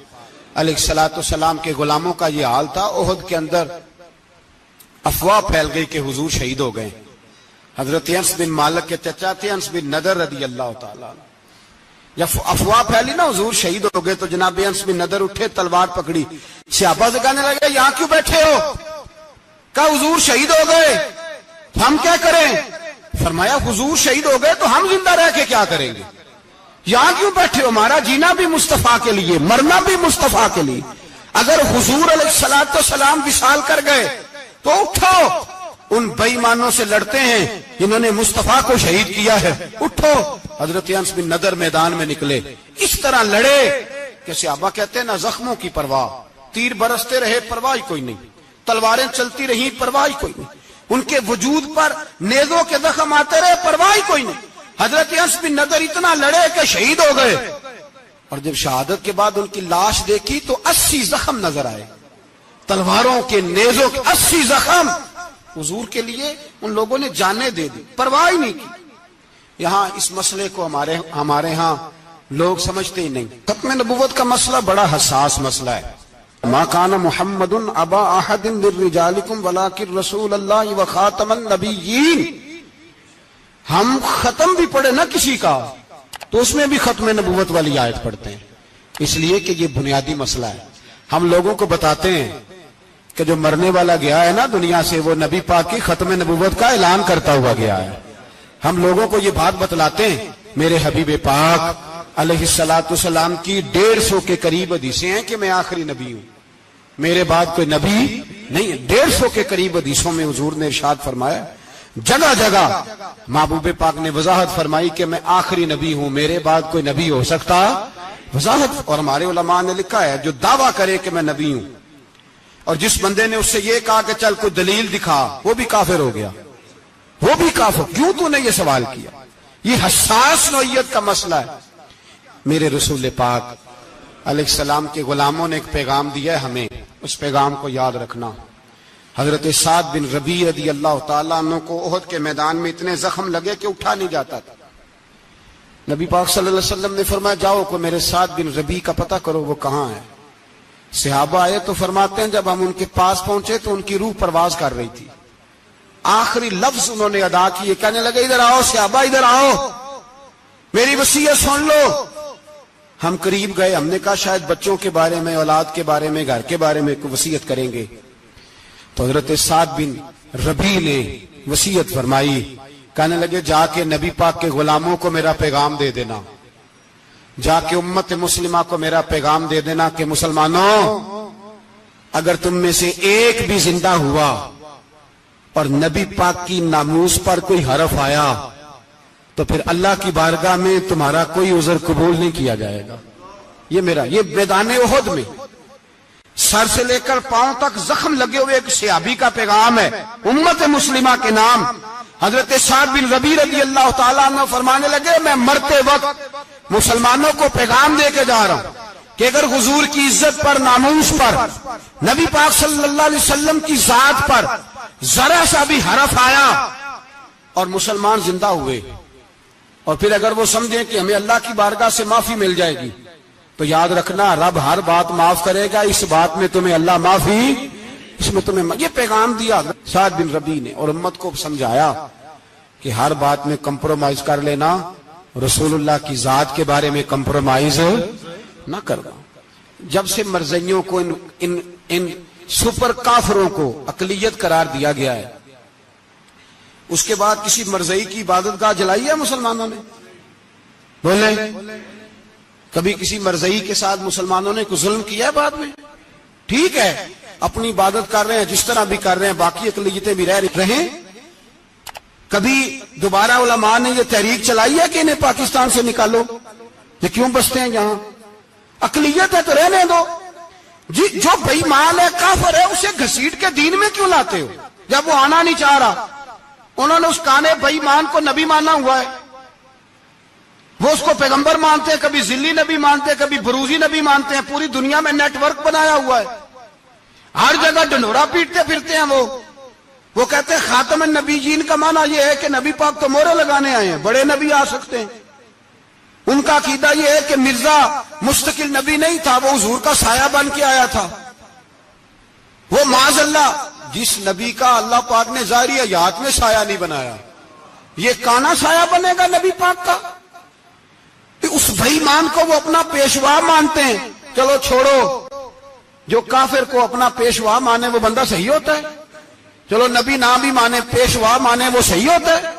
علیہ السلام کے غلاموں کا یہ حال تھا۔ احد کے اندر افواہ پھیل گئی کہ حضور شہید ہو گئے، حضرت انس بن مالک کے چچا تھے انس بن نضر رضی اللہ تعالیٰ، جب افواہ پھیلی نا حضور شہید ہو گئے تو جناب انس بن نضر اٹھے، تلوار پکڑی، صحابہ سے کہنے لگے یہاں کیوں بیٹھے ہو؟ کہا حضور شہید ہو گئے، ہم کیا کریں؟ فرمایا حضور شہید ہو گئے تو ہم زندہ رہ کے کیا کریں گے؟ یہاں کیوں بیٹھے ہو؟ ہمارا جینا بھی مصطفیٰ کے لیے، مرنا بھی مصطفیٰ کے لیے، اگر حضور علیہ السلام وصال کر گئے تو اٹھو، ان بے ایمانوں سے لڑتے ہیں جنہوں نے مصطفیٰ کو شہید کیا ہے، اٹھو۔ حضرت انس بن نضر میدان میں نکلے، اس طرح لڑے کہ صحابہ کہتے ہیں نہ زخموں کی پرواہ، تیر برستے رہے پرواہ کوئی نہیں، تلواریں چلتی رہی پرواہ کوئی نہیں، ان کے وجود پر نیزوں کے زخم آتے رہے پرواہ کوئی نہیں۔ حضرت انس بن نضر اتنا لڑے کہ شہید ہو گئے، اور جب شہادت کے بعد ان کی لاش دیکھی تو 80 زخم نظر آئے، تلواروں کے، نیزوں کے 80 زخم۔ حضور کے لیے ان لوگوں نے جانیں دے دی، پرواہ ہی نہیں کی۔ یہاں اس مسئلے کو ہمارے ہاں لوگ سمجھتے ہی نہیں۔ ختم نبوت کا مسئلہ بڑا حساس مسئلہ ہے۔ ما کان محمد ابا احد من رجالکم ولکن رسول اللہ وخاتم النبیین۔ ہم ختم بھی پڑھے نا کسی کا تو اس میں بھی ختم نبوت والی آیت پڑھتے ہیں، اس لیے کہ یہ بنیادی مسئلہ ہے۔ ہم لوگوں کو بتاتے ہیں کہ جو مرنے والا گیا ہے نا دنیا سے، وہ نبی پاک کی ختم نبوت کا اعلان کرتا ہوا گیا ہے۔ ہم لوگوں کو یہ بات بتلاتے ہیں، میرے حبیب پاک علیہ الصلوۃ والسلام کی 150 کے قریب حدیثیں ہیں کہ میں آخری نبی ہوں، میرے بعد کوئی نبی نہیں ہے۔ 150 کے قریب حدیثوں میں حضور نے ارشاد فرمایا، جگہ جگہ محبوب پاک نے وضاحت فرمائی کہ میں آخری نبی ہوں، میرے بعد کوئی نبی ہو سکتا وضاحت۔ اور ہمارے علماء نے لکھا ہے جو دعویٰ کرے کہ میں نبی ہوں اور جس بندے نے اس سے یہ کہا کہ چل کوئی دلیل دکھا، وہ بھی کافر ہو گیا، وہ بھی کافر۔ کیوں تو نے یہ سوال کیا؟ یہ حساس نوعیت کا مسئلہ ہے۔ میرے رسول پاک علیہ السلام کے غلاموں نے ایک پیغام دیا ہے ہمیں، اس پیغام کو یاد رکھنا۔ حضرت سعد بن ربیع رضی اللہ تعالیٰ عنہ کو احد کے میدان میں اتنے زخم لگے کہ اٹھا نہیں جاتا تھا۔ نبی پاک صلی اللہ علیہ وسلم نے فرمایا جاؤ کو میرے سعد بن ربیع کا پتہ کرو وہ کہاں ہے۔ صحابہ آئے تو فرماتے ہیں جب ہم ان کے پاس پہنچے تو ان کی روح پرواز کر رہی تھی، آخری لفظ انہوں نے ادا کیے، کہنے لگے ادھر آؤ صحابہ، ادھر آؤ، میری وصیت سن لو۔ ہم قریب گئے، ہم نے کہا شاید بچوں کے بارے میں، اولاد کے بارے میں، گھر کے بارے میں کوئی وصیت کریں گے۔ تو حضرت سعد بن ربیع نے وصیت فرمائی، کہنے لگے جا کے نبی پاک کے غلاموں کو میرا پیغام دے دینا، جا کے امت مسلمہ کو میرا پیغام دے دینا کہ مسلمانوں اگر تم میں سے ایک بھی زندہ ہوا اور نبی پاک کی ناموس پر کوئی حرف آیا تو پھر اللہ کی بارگاہ میں تمہارا کوئی عذر قبول نہیں کیا جائے گا۔ یہ میدان احد میں سر سے لے کر پاؤں تک زخم لگے ہوئے ایک صحابی کا پیغام ہے امت مسلمہ کے نام۔ حضرت سعد بن ربیع رضی اللہ تعالیٰ عنہ فرمانے لگے میں مرتے وقت مسلمانوں کو پیغام دے کے جا رہا ہوں کہ اگر حضور کی عزت پر، ناموس پر، نبی پاک صلی اللہ علیہ وسلم کی ذات پر ذرا سا بھی حرف آیا اور مسلمان زندہ ہوئے اور پھر اگر وہ سمجھیں کہ ہمیں اللہ کی بارگاہ سے معافی مل جائے گی تو یاد رکھنا رب ہر بات معاف کرے گا، اس بات میں تمہیں اللہ معافی، اس میں تمہیں یہ پیغام دیا سعد بن ربیع نے اور امت کو سمجھایا کہ ہر بات میں کمپرومائز کر لینا، رسول اللہ کی ذات کے بارے میں کمپرومائز نہ کرنا۔ جب سے مرزائیوں کو ان سپر کافروں کو اقلیت قرار دیا گیا ہے، اس کے بعد کسی مرزائی کی عبادت گاہ جلائی ہے مسلمانوں نے؟ بولے کبھی کسی مرزائی کے ساتھ مسلمانوں نے کوئی ظلم کیا ہے بعد میں؟ ٹھیک ہے اپنی عبادت کر رہے ہیں جس طرح بھی کر رہے ہیں، باقی اقلیتیں بھی رہیں۔ کبھی دوبارہ علماء نے یہ تحریک چلائی ہے کہ انہیں پاکستان سے نکالو، یہ کیوں بستے ہیں یہاں؟ اقلیت ہے تو رہنے دو۔ جو بے ایمان ہے، کافر ہے، اسے گھسیٹ کے دین میں کیوں لاتے ہو جب وہ آنا نہیں چاہ رہا؟ انہوں نے اس کانے بے ایمان کو نبی مانا ہوا ہے، وہ اس کو پیغمبر مانتے ہیں، کبھی ذلی نبی مانتے ہیں، کبھی بروزی نبی مانتے ہیں، پوری دنیا میں نیٹ ورک بنایا ہوا ہے، ہر جگہ ڈنڈورا پیٹتے پھرتے ہیں۔ وہ کہتے ہیں خاتم النبیین کا معنی یہ ہے کہ نبی پاک تو مورے لگانے آئے ہیں، بڑے نبی آ سکتے ہیں۔ ان کا عقیدہ یہ ہے کہ مرزا مستقل نبی نہیں تھا، وہ حضور کا سایہ بن کے آیا تھا۔ وہ معاذ اللہ جس نبی کا اللہ پاک نے ظاہری حیات میں سایہ نہیں بنایا، یہ کانا سایہ بنے گا نبی پاک کا؟ اس بے ایمان کو وہ اپنا پیشوا مانتے ہیں۔ چلو چھوڑو، جو کافر کو اپنا پیشوا مانے وہ بندہ صحیح ہوتا ہے، چلو نبی نہ بھی مانے پیشوا مانے وہ صحیح ہوتا ہے۔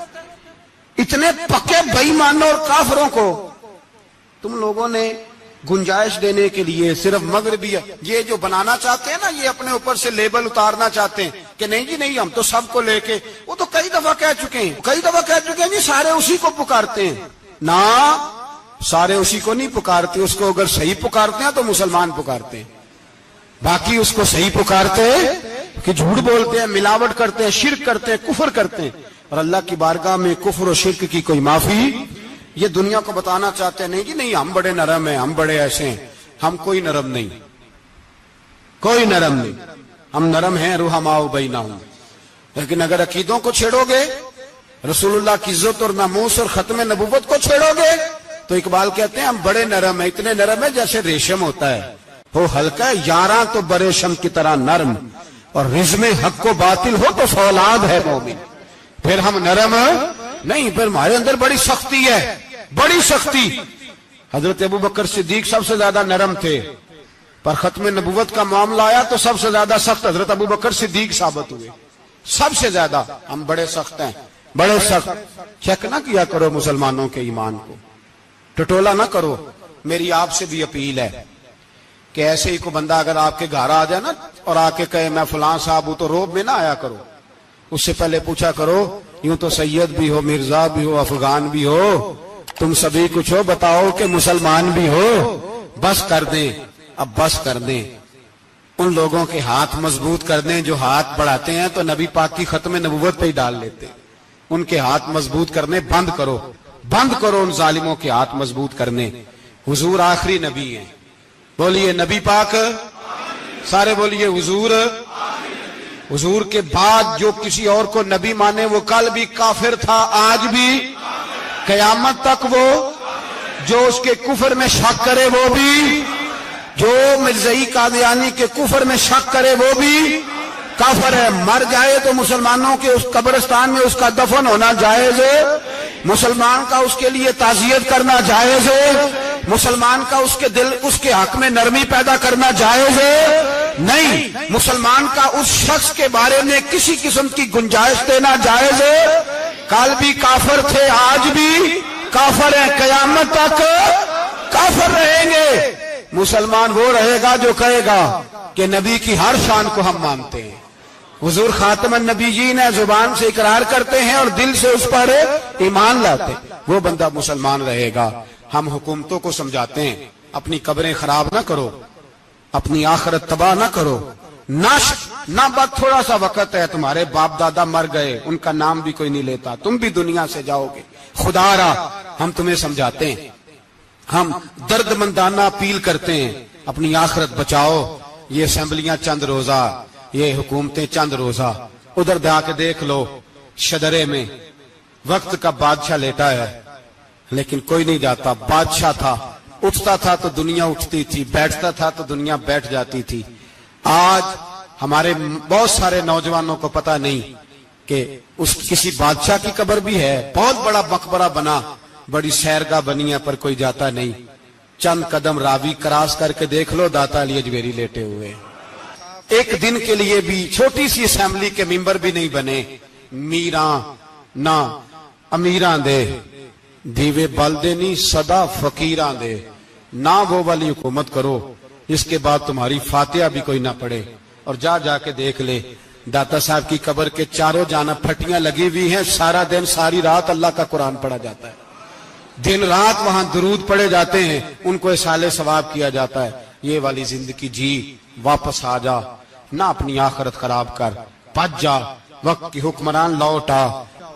اتنے پکے بے ایمانوں اور کافروں کو تم لوگوں نے گنجائش دینے کے لیے صرف مغربی یہ جو بنانا چاہتے ہیں نا، یہ اپنے اوپر سے لیبل اتارنا چاہتے ہیں کہ نہیں جی نہیں ہم تو سب کو لے کے، وہ تو کئی دفعہ کہہ چکے ہیں جی سارے اسی کو پکارتے ہیں۔ نہ سارے اسی کو نہیں پکارتے، اس کو اگر صحیح پکارتے ہیں تو مسلمان پکارتے ہیں، باقی اس کو صحیح پکارتے کہ جھوٹ بولتے ہیں، ملاوٹ کرتے ہیں، شرک کرتے ہیں، کفر کرتے ہیں، اور اللہ کی بارگاہ میں کفر و شرک کی کوئی معافی۔ یہ دنیا کو بتانا چاہتے ہیں نہیں جی نہیں ہم بڑے نرم ہیں، ہم بڑے ایسے ہیں۔ ہم کوئی نرم نہیں، کوئی نرم نہیں، ہم نرم ہیں رحماء بینہم۔ لیکن اگر عقیدوں کو چھیڑو گے، رسول اللہ کی عزت اور ناموس اور ختم نبوت کو چھیڑو گے تو اقبال کہتے ہیں ہم بڑے نرم ہیں، اتنے نرم ہیں جیسے ریشم ہوتا ہے، وہ ہلکا ہے یاراں تو بریشم کی طرح نرم، اور رزم حق کو باطل ہو تو فولاد ہے مومن۔ پھر ہم نرم نہیں، پھر ہمارے اندر بڑی سختی ہے، بڑی سختی۔ حضرت ابو بکر صدیق سب سے زیادہ نرم تھے، پر ختم نبوت کا معاملہ آیا تو سب سے زیادہ سخت حضرت ابو بکر صدیق ثابت ہوئے، سب سے زیادہ۔ ہم بڑے سخت ہیں، بڑے سخت۔ چیک نہ کیا کرو مسلمانوں کے ایمان کو، ٹٹولا نہ کرو. میری آپ سے بھی اپیل ہے کہ ایسے ہی کو بندہ اگر آپ کے گھر آ جائے نا اور آ کے کہے میں فلاں صاحب ہوں، تو روب میں نہ آیا کرو. اس سے پہلے پوچھا کرو یوں تو سید بھی ہو، مرزا بھی ہو، افغان بھی ہو، تم سبھی کچھ ہو، بتاؤ کہ مسلمان بھی ہو. بس کر دیں، اب بس کر دیں. ان لوگوں کے ہاتھ مضبوط کر دیں جو ہاتھ بڑھاتے ہیں تو نبی پاک کی ختم نبوت پہ ہی ڈال لیتے. ان کے ہاتھ مضبوط کرنے بند کرو، بند کرو ان ظالموں کے ہاتھ مضبوط کرنے. حضور آخری نبی ہیں. بولیے نبی پاک، سارے بولیے حضور. حضور کے بعد جو کسی اور کو نبی مانے وہ کل بھی کافر تھا، آج بھی قیامت تک وہ. جو اس کے کفر میں شک کرے وہ بھی، جو مرزائی قادیانی کے کفر میں شک کرے وہ بھی کافر ہے. مر جائے تو مسلمانوں کے اس قبرستان میں اس کا دفن ہونا جائز ہے. مسلمان کا اس کے لیے تعزیت کرنا جائز ہے. مسلمان کا اس کے حق میں نرمی پیدا کرنا جائز ہے. نہیں، مسلمان کا اس شخص کے بارے میں کسی قسم کی گنجائش دینا جائز ہے. کل بھی کافر تھے، آج بھی کافر ہیں، قیامت تک کافر رہیں گے. مسلمان وہ رہے گا جو کہے گا کہ نبی کی ہر شان کو ہم مانتے ہیں. حضور خاتم النبیین ہے، زبان سے اقرار کرتے ہیں اور دل سے اس پر ایمان لاتے ہیں، وہ بندہ مسلمان رہے گا. ہم حکومتوں کو سمجھاتے ہیں اپنی قبریں خراب نہ کرو، اپنی آخرت تباہ نہ کرو. نہ بس تھوڑا سا وقت ہے، تمہارے باپ دادا مر گئے، ان کا نام بھی کوئی نہیں لیتا، تم بھی دنیا سے جاؤ گے. خدا را ہم تمہیں سمجھاتے ہیں، ہم درد مندانہ اپیل کرتے ہیں، اپنی آخرت بچاؤ. یہ اسمبلیاں چند روزہ، یہ حکومتیں چند روزہ. ادھر جا کے دیکھ لو شدرے میں وقت کا بادشاہ لیٹا ہے لیکن کوئی نہیں جاتا. بادشاہ تھا، اٹھتا تھا تو دنیا اٹھتی تھی، بیٹھتا تھا تو دنیا بیٹھ جاتی تھی. آج ہمارے بہت سارے نوجوانوں کو پتہ نہیں کہ اس کسی بادشاہ کی قبر بھی ہے. بہت بڑا مقبرہ بنا، بڑی سیرگاہ بنی ہے، پر کوئی جاتا نہیں. چند قدم راوی کراس کر کے دیکھ لو، داتا علی اجمیری لیٹے ہوئے. ایک دن کے لیے بھی چھوٹی سی اسمبلی کے ممبر بھی نہیں بنے. میراں نہ امیراں دے دیوے بلدے نہیں صدا فقیراں دے. نہ وہ والی حکومت کرو اس کے بعد تمہاری فاتحہ بھی کوئی نہ پڑھے. اور جا کے دیکھ لے داتا صاحب کی قبر کے چاروں جانب پھٹیاں لگی ہوئی ہیں. سارا دن ساری رات اللہ کا قرآن پڑھا جاتا ہے، دن رات وہاں درود پڑھے جاتے ہیں، ان کو اصالہ ثواب کیا جاتا ہے. یہ والی زندگی جی، واپس آ جا، نہ اپنی آخرت خراب کر. بچ جا، وقت کی حکمران لوٹ آ،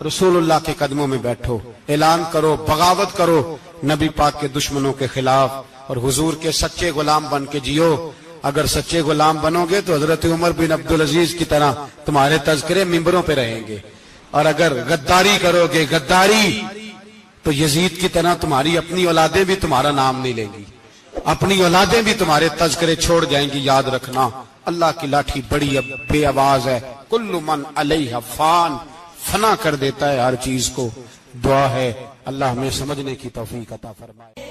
رسول اللہ کے قدموں میں بیٹھو، اعلان کرو، بغاوت کرو نبی پاک کے دشمنوں کے خلاف، اور حضور کے سچے غلام بن کے جیو. اگر سچے غلام بنو گے تو حضرت عمر بن عبدالعزیز کی طرح تمہارے تذکرے ممبروں پہ رہیں گے. اور اگر غداری کرو گے، غداری، تو یزید کی طرح تمہاری اپنی اولادیں بھی تمہارا نام نہیں لیں گی، اپنی اولادیں بھی تمہارے تذکرے چھوڑ جائیں گی. یاد رکھنا اللہ کی لاٹھی بڑی بے آواز ہے. کل من علیہ فان، فنا کر دیتا ہے ہر چیز کو. دعا ہے اللہ ہمیں سمجھنے کی توفیق عطا فرمائے.